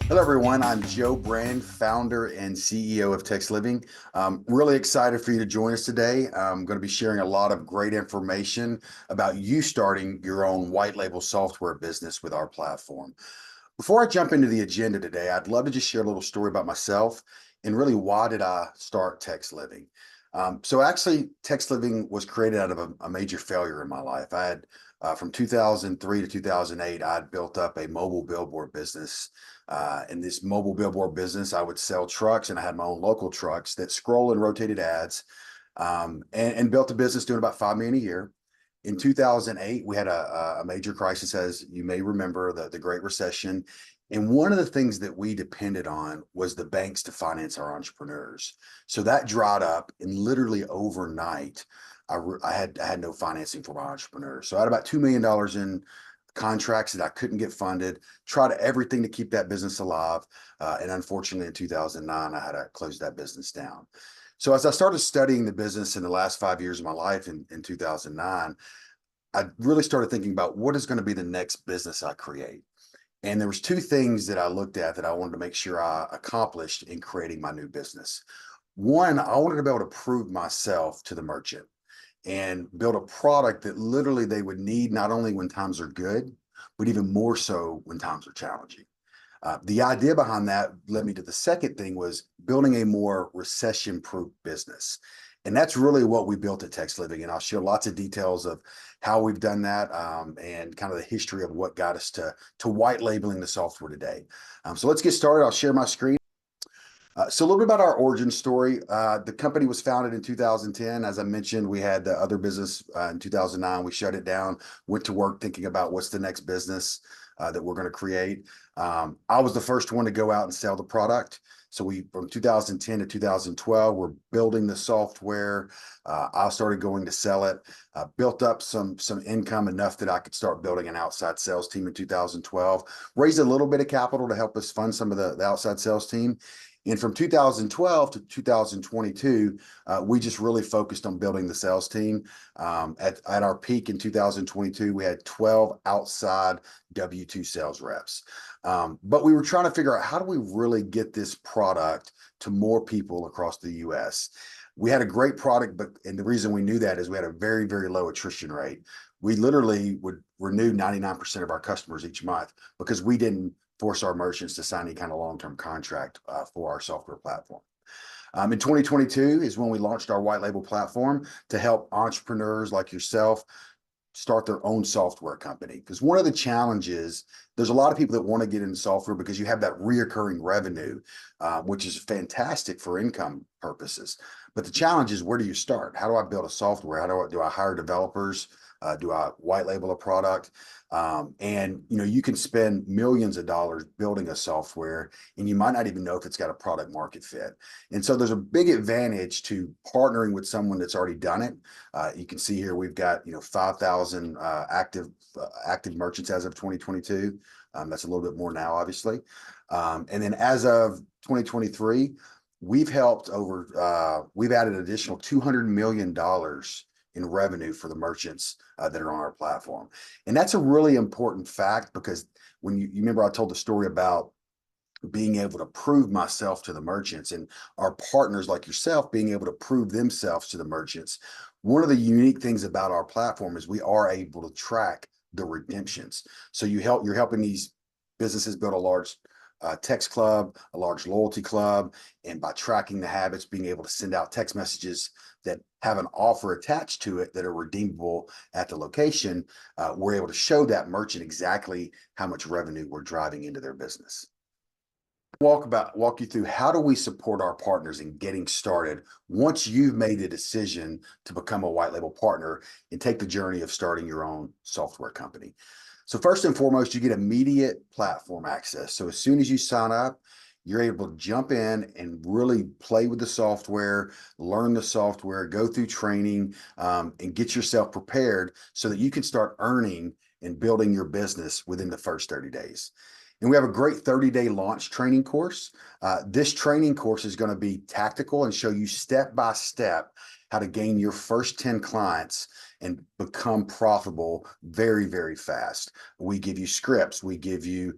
Hello, everyone. I'm Joe Brannon, founder and CEO of textLIVING. Really excited for you to join us today. I'm going to be sharing a lot of great information about you starting your own white label software business with our platform. Before I jump into the agenda today, I'd love to just share a little story about myself and really why did I start textLIVING. So actually, textLIVING was created out of a major failure in my life. I had from 2003 to 2008, I'd built up a mobile billboard business. In this mobile billboard business, I would sell trucks, and I had my own local trucks that scroll and rotated ads, and built a business doing about 5 million a year. In 2008, we had a major crisis, as you may remember, the Great Recession. And one of the things that we depended on was the banks to finance our entrepreneurs. So that dried up, and literally overnight, I had no financing for my entrepreneurs. So I had about $2 million in contracts that I couldn't get funded, tried everything to keep that business alive. And unfortunately, in 2009, I had to close that business down. So as I started studying the business in the last 5 years of my life in 2009, I really started thinking about what is going to be the next business I create. And there was two things that I looked at that I wanted to make sure I accomplished in creating my new business. One, I wanted to be able to prove myself to the merchant and build a product that literally they would need not only when times are good, but even more so when times are challenging. The idea behind that led me to the second thing was building a more recession-proof business. And that's really what we built at textLIVING. And I'll share lots of details of how we've done that, and kind of the history of what got us to white labeling the software today. So let's get started. I'll share my screen. So a little bit about our origin story. The company was founded in 2010. As I mentioned, we had the other business in 2009. We shut it down, went to work thinking about what's the next business that we're going to create. I was the first one to go out and sell the product. So from 2010 to 2012, we're building the software. I started going to sell it, built up some income enough that I could start building an outside sales team in 2012, raised a little bit of capital to help us fund some of the outside sales team. And from 2012 to 2022, we just really focused on building the sales team. At our peak in 2022, we had 12 outside W-2 sales reps. But we were trying to figure out, how do we really get this product to more people across the US? We had a great product, and the reason we knew that is we had a very, very low attrition rate. We literally would renew 99% of our customers each month because we didn't force our merchants to sign any kind of long-term contract for our software platform. In 2022 is when we launched our white label platform to help entrepreneurs like yourself start their own software company. Because one of the challenges, there's a lot of people that want to get into software because you have that reoccurring revenue, which is fantastic for income purposes. But the challenge is, where do you start? How do I build a software? How do I hire developers? Do I white label a product? And you can spend millions of dollars building a software, and you might not even know if it's got a product market fit. And so there's a big advantage to partnering with someone that's already done it. You can see here we've got 5,000 active merchants as of 2022. That's a little bit more now, obviously. And then as of 2023, we've added an additional $200 million in revenue for the merchants that are on our platform. And that's a really important fact, because when you remember, I told the story about being able to prove myself to the merchants, and our partners like yourself being able to prove themselves to the merchants. One of the unique things about our platform is we are able to track the redemptions. So you're helping these businesses build a large text club, a large loyalty club, and by tracking the habits, being able to send out text messages that have an offer attached to it that are redeemable at the location, we're able to show that merchant exactly how much revenue we're driving into their business. Walk you through, how do we support our partners in getting started once you've made the decision to become a white label partner and take the journey of starting your own software company. So first and foremost, you get immediate platform access. So as soon as you sign up, you're able to jump in and really play with the software, learn the software, go through training, and get yourself prepared so that you can start earning and building your business within the first 30 days. And we have a great 30-day launch training course. This training course is going to be tactical and show you step by step how to gain your first 10 clients and become profitable very, very fast. We give you scripts, we give you,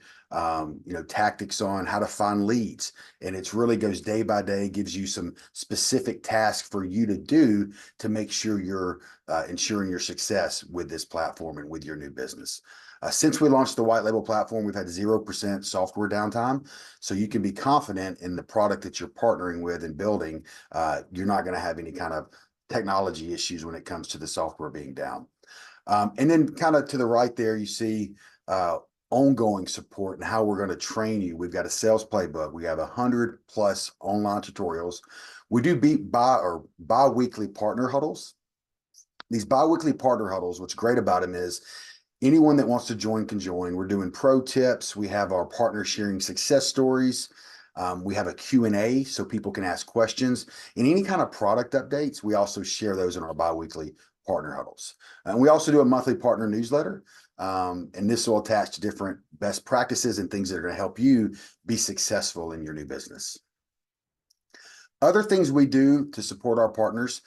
tactics on how to find leads. And it's really goes day by day, gives you some specific tasks for you to do to make sure you're ensuring your success with this platform and with your new business. Since we launched the white label platform, we've had 0% software downtime. So you can be confident in the product that you're partnering with and building. You're not going to have any kind of technology issues when it comes to the software being down. And then kind of to the right there, you see ongoing support and how we're going to train you. We've got a sales playbook. We have 100+ online tutorials. We do bi-weekly partner huddles. These bi-weekly partner huddles, what's great about them is anyone that wants to join can join. We're doing pro tips. We have our partner sharing success stories. We have a Q&A so people can ask questions. And any kind of product updates, we also share those in our bi-weekly partner huddles. And we also do a monthly partner newsletter. And this will attach to different best practices and things that are going to help you be successful in your new business. Other things we do to support our partners.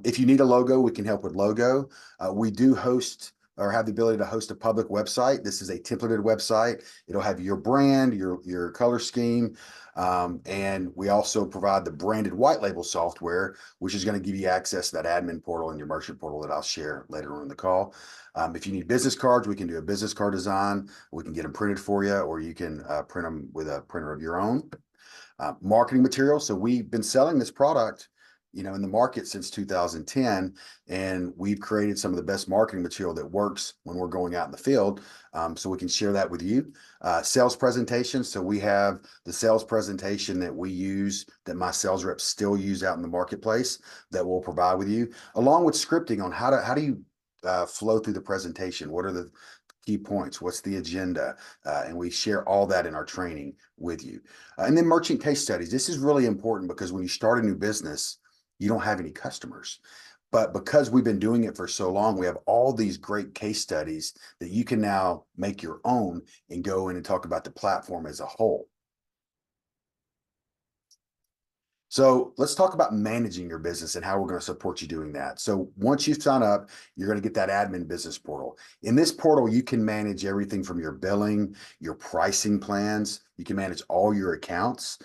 If you need a logo, we can help with logo. We do host or have the ability to host a public website. This is a templated website. It'll have your brand, your color scheme, and we also provide the branded white label software, which is going to give you access to that admin portal and your merchant portal that I'll share later on in the call. If you need business cards, we can do a business card design. We can get them printed for you, or you can print them with a printer of your own. Marketing material. So we've been selling this product, in the market since 2010, and we've created some of the best marketing material that works when we're going out in the field. So we can share that with you. Sales presentations. So we have the sales presentation that we use, that my sales reps still use out in the marketplace, that we'll provide with you, along with scripting on how do you flow through the presentation. What are the key points? What's the agenda? And we share all that in our training with you. And then merchant case studies. This is really important because when you start a new business, you don't have any customers. But because we've been doing it for so long, we have all these great case studies that you can now make your own and go in and talk about the platform as a whole. So let's talk about managing your business and how we're going to support you doing that. So once you sign up, you're going to get that admin business portal. In this portal, you can manage everything from your billing, your pricing plans. You can manage all your accounts.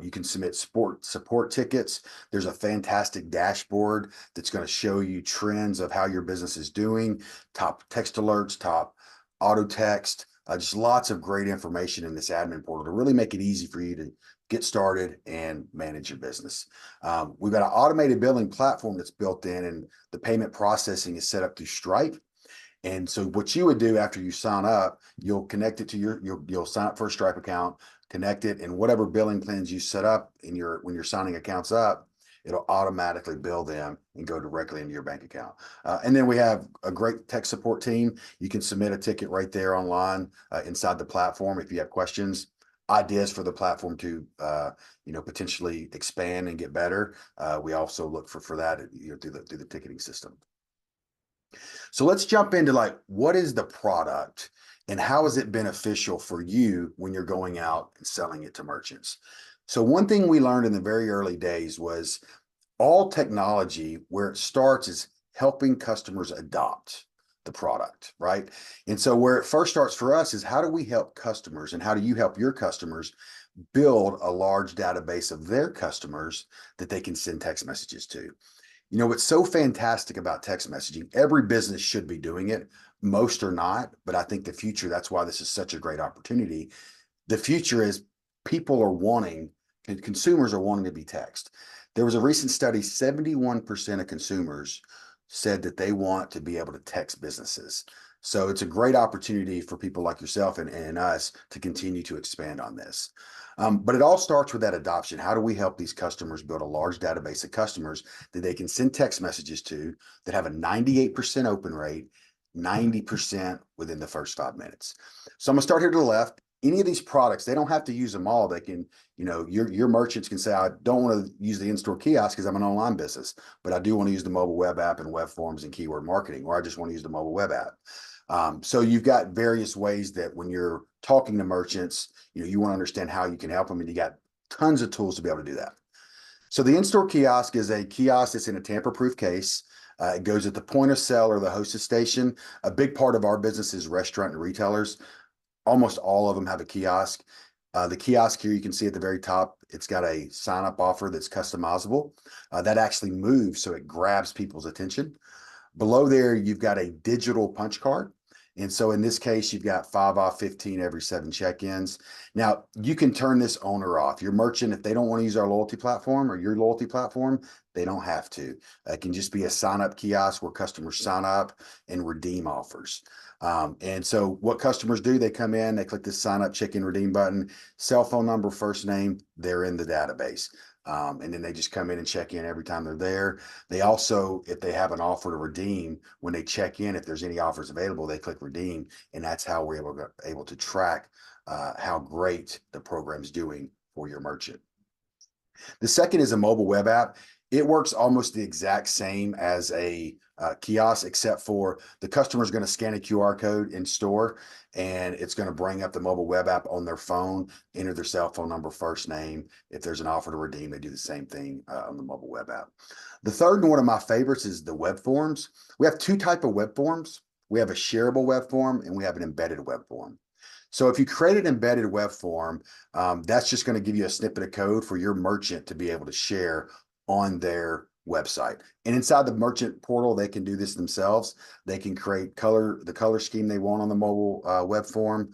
You can submit support tickets. There's a fantastic dashboard that's going to show you trends of how your business is doing, top text alerts, top auto text, just lots of great information in this admin portal to really make it easy for you to get started and manage your business. We've got an automated billing platform that's built in, and the payment processing is set up through Stripe. And so what you would do after you sign up, you'll connect it to you'll sign up for a Stripe account, connect it, and whatever billing plans you set up when you're signing accounts up, it'll automatically bill them and go directly into your bank account. And then we have a great tech support team. You can submit a ticket right there online inside the platform if you have questions, ideas for the platform to potentially expand and get better. We also look for that through the ticketing system. So let's jump into what is the product and how is it beneficial for you when you're going out and selling it to merchants? So one thing we learned in the very early days was all technology, where it starts is helping customers adopt the product, right? And so where it first starts for us is how do we help customers, and how do you help your customers build a large database of their customers that they can send text messages to? What's so fantastic about text messaging, every business should be doing it. Most are not, but I think the future, that's why this is such a great opportunity. The future is consumers are wanting to be text. There was a recent study, 71% of consumers said that they want to be able to text businesses. So it's a great opportunity for people like yourself and us to continue to expand on this. But it all starts with that adoption. How do we help these customers build a large database of customers that they can send text messages to that have a 98% open rate, 90% within the first 5 minutes? So I'm gonna start here to the left. Any of these products, they don't have to use them all. They can, your merchants can say, I don't want to use the in-store kiosk because I'm an online business, but I do want to use the mobile web app and web forms and keyword marketing, or I just want to use the mobile web app. So you've got various ways that when you're talking to merchants, you want to understand how you can help them, and you got tons of tools to be able to do that. So the in-store kiosk is a kiosk that's in a tamper-proof case. It goes at the point of sale or the hostess station. A big part of our business is restaurant and retailers. Almost all of them have a kiosk. The kiosk here, you can see at the very top, it's got a sign-up offer that's customizable. That actually moves so it grabs people's attention. Below there, you've got a digital punch card. And so in this case, you've got 5 off 15 every 7 check-ins. Now, you can turn this on or off. Your merchant, if they don't want to use our loyalty platform or your loyalty platform, they don't have to. It can just be a sign-up kiosk where customers sign up and redeem offers. And so what customers do, they come in, they click this sign up, check in, redeem button, cell phone number, first name, they're in the database. And then they just come in and check in every time they're there. They also, if they have an offer to redeem, when they check in, if there's any offers available, they click redeem. And that's how we're able to track how great the program's doing for your merchant. The second is a mobile web app. It works almost the exact same as a kiosk, except for the customer is going to scan a QR code in store, and it's going to bring up the mobile web app on their phone, enter their cell phone number, first name. If there's an offer to redeem, they do the same thing on the mobile web app. The third and one of my favorites is the web forms. We have two types of web forms. We have a shareable web form and we have an embedded web form. So if you create an embedded web form, that's just going to give you a snippet of code for your merchant to be able to share on their website. And inside the merchant portal, they can do this themselves. They can create the color scheme they want on the mobile web form.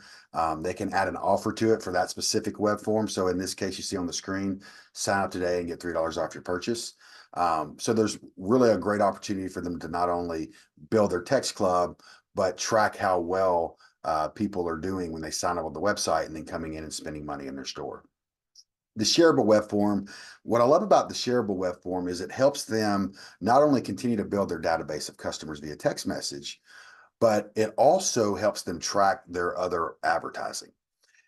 They can add an offer to it for that specific web form. So in this case, you see on the screen, sign up today and get $3 off your purchase. So there's really a great opportunity for them to not only build their text club, but track how well people are doing when they sign up on the website and then coming in and spending money in their store. The shareable web form, what I love about the shareable web form is it helps them not only continue to build their database of customers via text message, but it also helps them track their other advertising.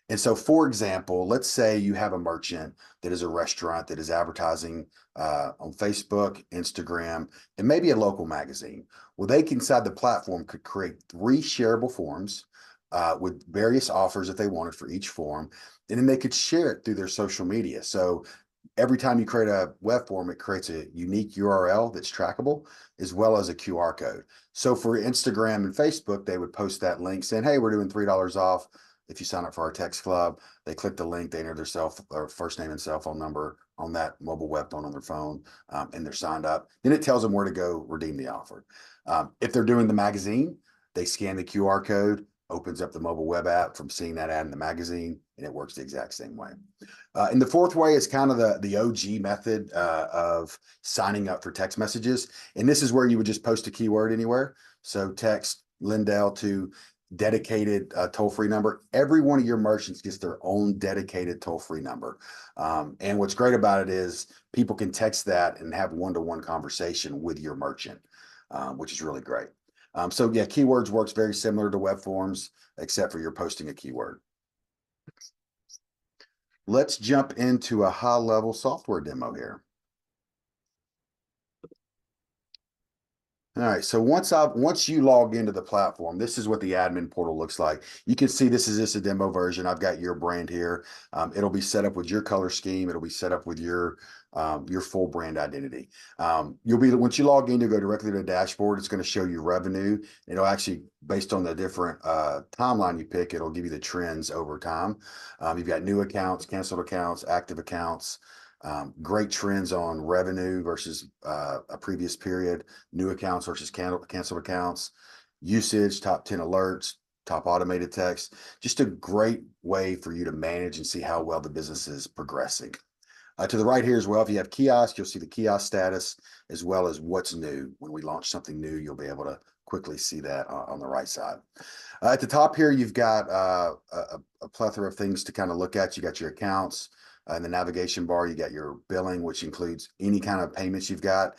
And so, for example, let's say you have a merchant that is a restaurant that is advertising on Facebook, Instagram, and maybe a local magazine. Well, they can, inside the platform, could create 3 shareable forms with various offers that they wanted for each form, and then they could share it through their social media. So every time you create a web form, it creates a unique URL that's trackable, as well as a QR code. So for Instagram and Facebook, they would post that link saying, hey, we're doing $3 off if you sign up for our text club. They click the link, they enter their first name and cell phone number on that mobile web phone on their phone, and they're signed up. Then it tells them where to go redeem the offer. If they're doing the magazine, they scan the QR code, opens up the mobile web app from seeing that ad in the magazine, and it works the exact same way. And the fourth way is kind of the OG method of signing up for text messages. And this is where you would just post a keyword anywhere. So text Lindell to dedicated toll-free number. Every one of your merchants gets their own dedicated toll-free number. And what's great about it is people can text that and have one-to-one conversation with your merchant, which is really great. So yeah, keywords works very similar to web forms, except for you're posting a keyword. Let's jump into a high-level software demo here. All right, so once you log into the platform, this is what the admin portal looks like. You can see this is just a demo version. I've got your brand here. It'll be set up with your color scheme. It'll be set up with your full brand identity. Once you log in, you'll go directly to the dashboard. It's going to show you revenue. It'll actually, based on the different timeline you pick, it'll give you the trends over time. You've got new accounts, canceled accounts, active accounts. Great trends on revenue versus a previous period, new accounts versus canceled accounts, usage, top 10 alerts, top automated text. Just a great way for you to manage and see how well the business is progressing. To the right here as well, if you have kiosk, you'll see the kiosk status as well as what's new. When we launch something new, you'll be able to quickly see that on the right side. At the top here, you've got a plethora of things to kind of look at. You got your accounts. In the navigation bar, you got your billing, which includes any kind of payments you've got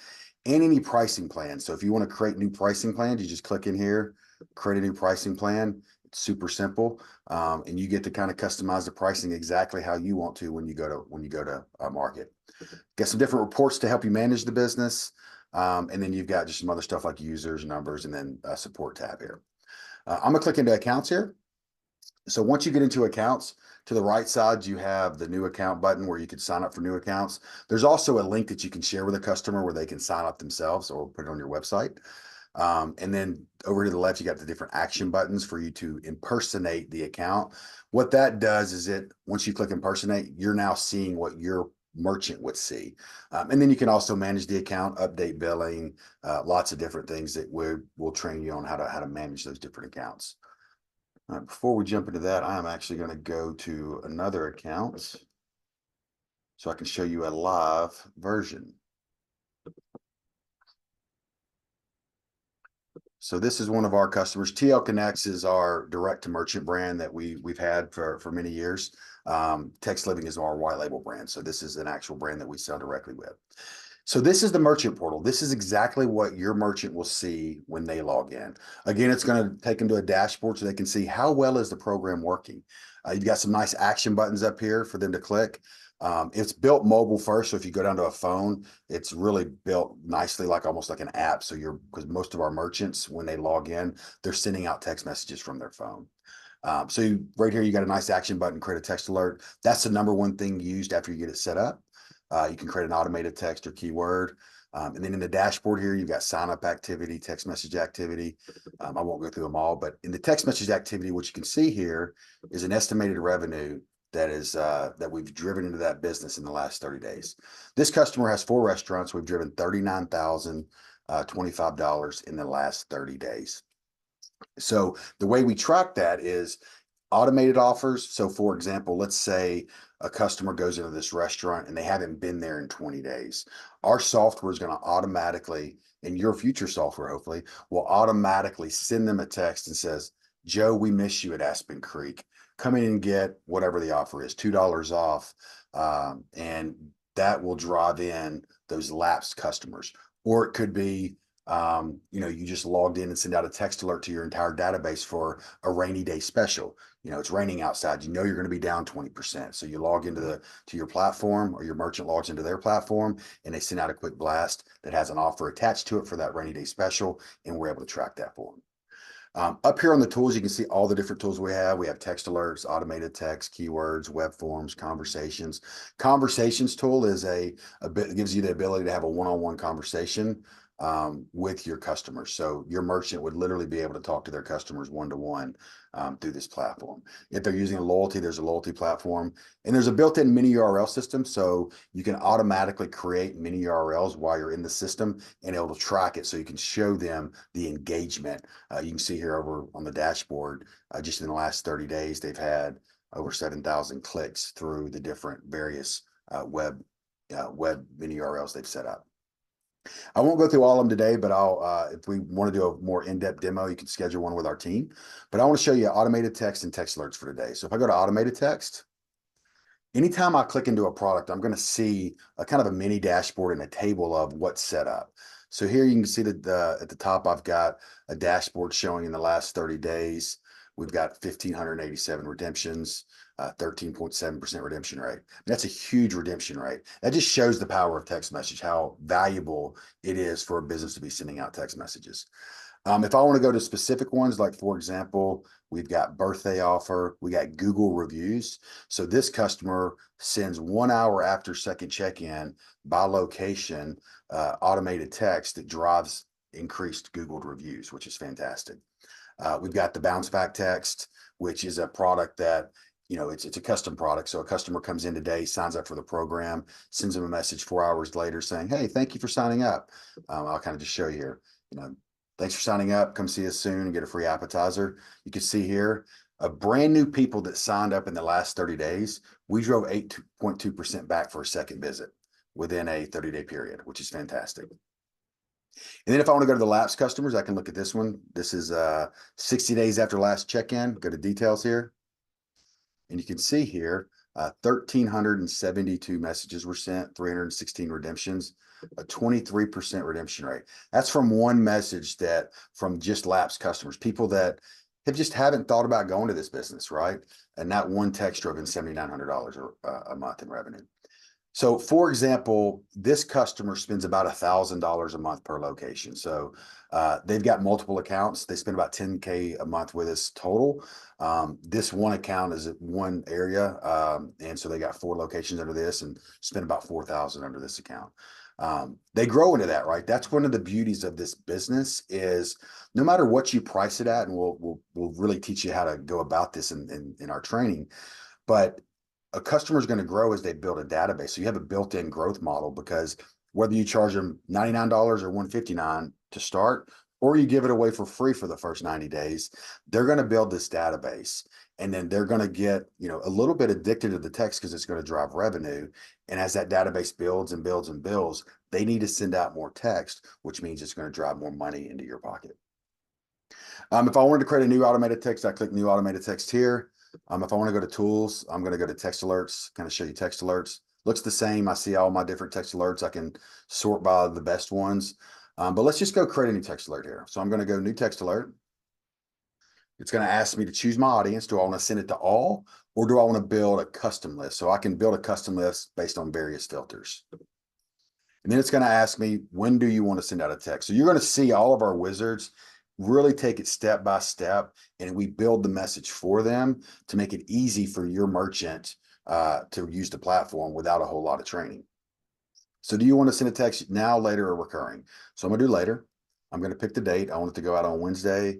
and any pricing plans. So if you want to create new pricing plans, you just click in here, create a new pricing plan. It's super simple. And you get to kind of customize the pricing exactly how you want to when you go to market. Got some different reports to help you manage the business. And then you've got just some other stuff like users, numbers, and then a support tab here. I'm gonna click into accounts here. So once you get into accounts, To the right side, you have the new account button where you can sign up for new accounts. There's also a link that you can share with a customer where they can sign up themselves or put it on your website. And then over to the left, you got the different action buttons for you to impersonate the account. What that does is once you click impersonate, you're now seeing what your merchant would see. And then you can also manage the account, update billing, lots of different things that we'll train you on how to manage those different accounts. Before we jump into that, I'm actually going to go to another account so I can show you a live version. So this is one of our customers. TL Connects is our direct to merchant brand that we've had for many years. textLIVING is our white label brand. So this is an actual brand that we sell directly with. So this is the merchant portal. This is exactly what your merchant will see when they log in. Again, it's going to take them to a dashboard so they can see how well is the program working. You've got some nice action buttons up here for them to click. It's built mobile first. So if you go down to a phone, it's really built nicely, like almost like an app. So because most of our merchants, when they log in, they're sending out text messages from their phone. Right here, you got a nice action button, create a text alert. That's the number one thing used after you get it set up. You can create an automated text or keyword. And then in the dashboard here, you've got sign up activity, text message activity. I won't go through them all, but in the text message activity, what you can see here is an estimated revenue that we've driven into that business in the last 30 days. This customer has 4 restaurants. We've driven $39,025 in the last 30 days. So the way we track that is automated offers. So for example, let's say a customer goes into this restaurant and they haven't been there in 20 days. Our software is going to automatically, and your future software hopefully, will automatically send them a text and says, Joe, we miss you at Aspen Creek. Come in and get whatever the offer is, $2 off. And that will drive in those lapsed customers. Or it could be, you just logged in and send out a text alert to your entire database for a rainy day special. It's raining outside. You're going to be down 20%. So you log into your platform, or your merchant logs into their platform, and they send out a quick blast that has an offer attached to it for that rainy day special, and we're able to track that for them. Up here on the tools, you can see all the different tools we have. We have text alerts, automated text, keywords, web forms, conversations. Conversations tool is gives you the ability to have a one-on-one conversation with your customers. So your merchant would literally be able to talk to their customers one-to-one through this platform. If they're using loyalty, there's a loyalty platform, and there's a built-in mini URL system. So you can automatically create mini URLs while you're in the system, and it'll track it so you can show them the engagement. You can see here over on the dashboard, just in the last 30 days, they've had over 7,000 clicks through the different various web mini URLs they've set up. I won't go through all of them today, but if we want to do a more in-depth demo, you can schedule one with our team. But I want to show you automated text and text alerts for today. So if I go to automated text, anytime I click into a product, I'm going to see a kind of a mini dashboard and a table of what's set up. So here you can see that at the top, I've got a dashboard showing in the last 30 days. We've got 1,587 redemptions, 13.7% redemption rate. That's a huge redemption rate. That just shows the power of text message, how valuable it is for a business to be sending out text messages. If I want to go to specific ones, like for example, we've got birthday offer, we got Google reviews. So this customer sends 1 hour after second check-in by location, automated text that drives increased Googled reviews, which is fantastic. We've got the bounce back text, which is a product that, it's a custom product. So a customer comes in today, signs up for the program, sends them a message 4 hours later saying, hey, thank you for signing up. I'll kind of just show you here, thanks for signing up. Come see us soon and get a free appetizer. You can see here, a brand new people that signed up in the last 30 days, we drove 8.2% back for a second visit within a 30-day period, which is fantastic. And then if I want to go to the lapsed customers, I can look at this one. This is 60 days after last check-in. Go to details here. And you can see here, 1,372 messages were sent, 316 redemptions, a 23% redemption rate. That's from one message from just lapsed customers, people that haven't thought about going to this business, right? And that one text drove in $7,900 a month in revenue. So for example, this customer spends about $1,000 a month per location. So they've got multiple accounts. They spend about 10K a month with us total. This one account is at one area. And so they got 4 locations under this and spend about 4,000 under this account. They grow into that, right? That's one of the beauties of this business is no matter what you price it at, and we'll really teach you how to go about this in our training, but a customer is going to grow as they build a database. So you have a built-in growth model because whether you charge them $99 or $159 to start, or you give it away for free for the first 90 days, they're going to build this database. And then they're going to get, a little bit addicted to the text because it's going to drive revenue. And as that database builds and builds and builds, they need to send out more text, which means it's going to drive more money into your pocket. If I wanted to create a new automated text, I click new automated text here. If I want to go to tools, I'm going to go to text alerts, kind of show you text alerts. Looks the same. I see all my different text alerts. I can sort by the best ones. But let's just go create a new text alert here. So I'm going to go new text alert. It's going to ask me to choose my audience. Do I want to send it to all, or do I want to build a custom list? So I can build a custom list based on various filters. And then it's going to ask me, when do you want to send out a text? So you're going to see all of our wizards really take it step by step, and we build the message for them to make it easy for your merchant to use the platform without a whole lot of training. So do you want to send a text now, later, or recurring? So I'm going to do later. I'm going to pick the date. I want it to go out on Wednesday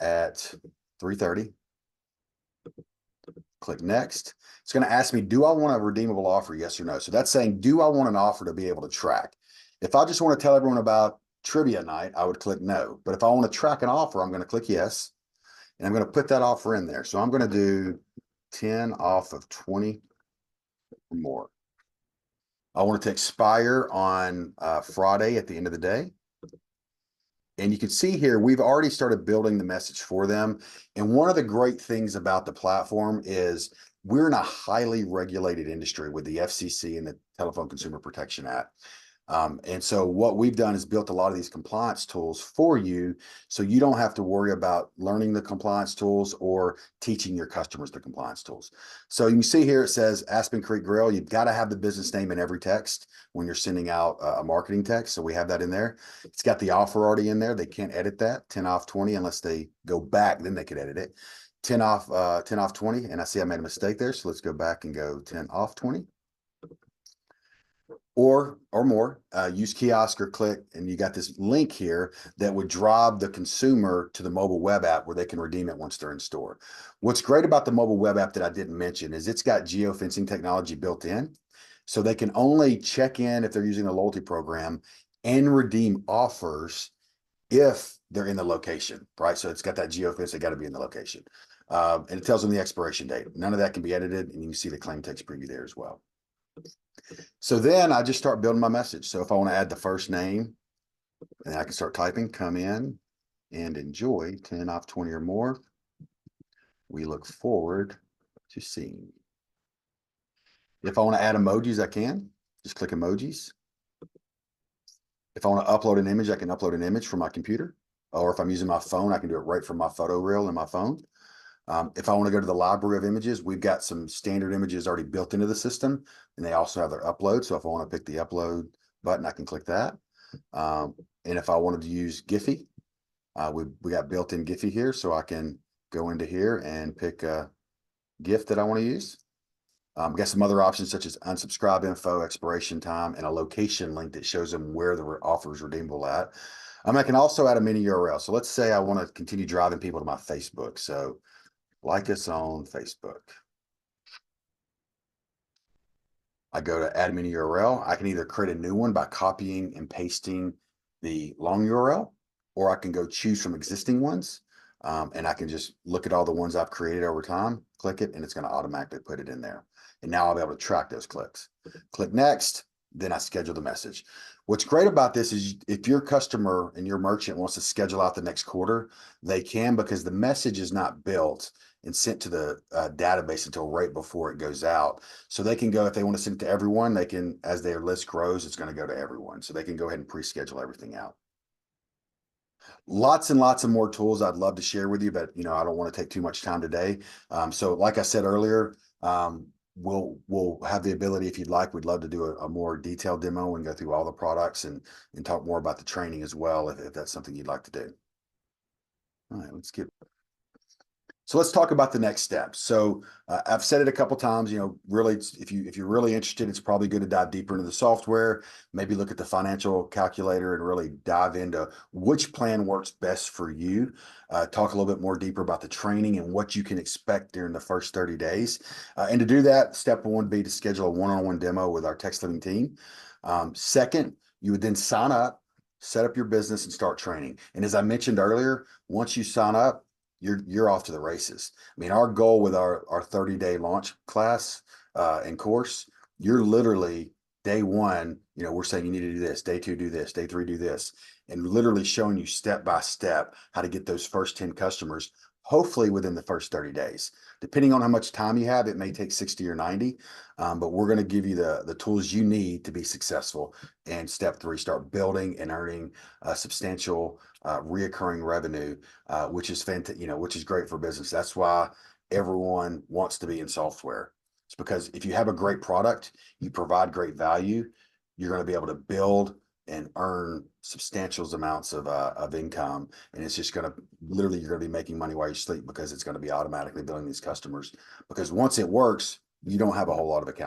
at 3:30. Click next. It's going to ask me, do I want a redeemable offer? Yes or no. So that's saying, do I want an offer to be able to track? If I just want to tell everyone about trivia night, I would click no. But if I want to track an offer, I'm going to click yes. And I'm going to put that offer in there. So I'm going to do 10 off of 20 or more. I want it to expire on Friday at the end of the day. And you can see here, we've already started building the message for them. And one of the great things about the platform is we're in a highly regulated industry with the FCC and the Telephone Consumer Protection Act. And so what we've done is built a lot of these compliance tools for you, so you don't have to worry about learning the compliance tools or teaching your customers the compliance tools. So you can see here, it says Aspen Creek Grill. You've got to have the business name in every text when you're sending out a marketing text. So we have that in there. It's got the offer already in there. They can't edit that 10 off 20 unless they go back, then they could edit it. 10 off 20. And I see I made a mistake there. So let's go back and go 10 off 20. Or more, use kiosk or click, and you got this link here that would drive the consumer to the mobile web app where they can redeem it once they're in store. What's great about the mobile web app that I didn't mention is it's got geofencing technology built in, so they can only check in if they're using a loyalty program and redeem offers if they're in the location, right? So it's got that geofence, they got to be in the location. And it tells them the expiration date. None of that can be edited, and you can see the claim text preview there as well. So then I just start building my message. So if I want to add the first name, and I can start typing, come in and enjoy 10 off 20 or more. We look forward to seeing. If I want to add emojis, I can just click emojis. If I want to upload an image, I can upload an image from my computer, or if I'm using my phone, I can do it right from my photo reel in my phone. If I want to go to the library of images, we've got some standard images already built into the system, and they also have their upload. So if I want to pick the upload button, I can click that. And if I wanted to use Giphy, we got built-in Giphy here, so I can go into here and pick a GIF that I want to use. We got some other options such as unsubscribe info, expiration time, and a location link that shows them where the offer is redeemable at. I can also add a mini URL. So let's say I want to continue driving people to my Facebook. So like us on Facebook. I go to add mini URL. I can either create a new one by copying and pasting the long URL, or I can go choose from existing ones. And I can just look at all the ones I've created over time, click it, and it's going to automatically put it in there. And now I'll be able to track those clicks. Click next, then I schedule the message. What's great about this is if your customer and your merchant wants to schedule out the next quarter, they can, because the message is not built and sent to the database until right before it goes out. So they can go, if they want to send it to everyone, they can, as their list grows, it's going to go to everyone. So they can go ahead and pre-schedule everything out. Lots and lots of more tools I'd love to share with you, but I don't want to take too much time today. So like I said earlier, we'll have the ability, if you'd like, we'd love to do a more detailed demo and go through all the products and talk more about the training as well, if that's something you'd like to do. All right, so let's talk about the next steps. So I've said it a couple times, really, if you're really interested, it's probably good to dive deeper into the software, maybe look at the financial calculator and really dive into which plan works best for you. Talk a little bit more deeper about the training and what you can expect during the first 30 days. And to do that, step one would be to schedule a one-on-one demo with our TextLIVING team. Second, you would then sign up, set up your business and start training. And as I mentioned earlier, once you sign up, you're off to the races. I mean, our goal with our 30-day launch class and course, you're literally day one, we're saying you need to do this, day two, do this, day three, do this, and literally showing you step by step how to get those first 10 customers, hopefully within the first 30 days. Depending on how much time you have, it may take 60 or 90, but we're going to give you the tools you need to be successful. And step three, start building and earning substantial reoccurring revenue, which is which is great for business. That's why everyone wants to be in software. It's because if you have a great product, you provide great value, you're going to be able to build and earn substantial amounts of income. And it's just going to literally, you're going to be making money while you sleep because it's going to be automatically billing these customers. Because once it works, you don't have a whole lot of accounts.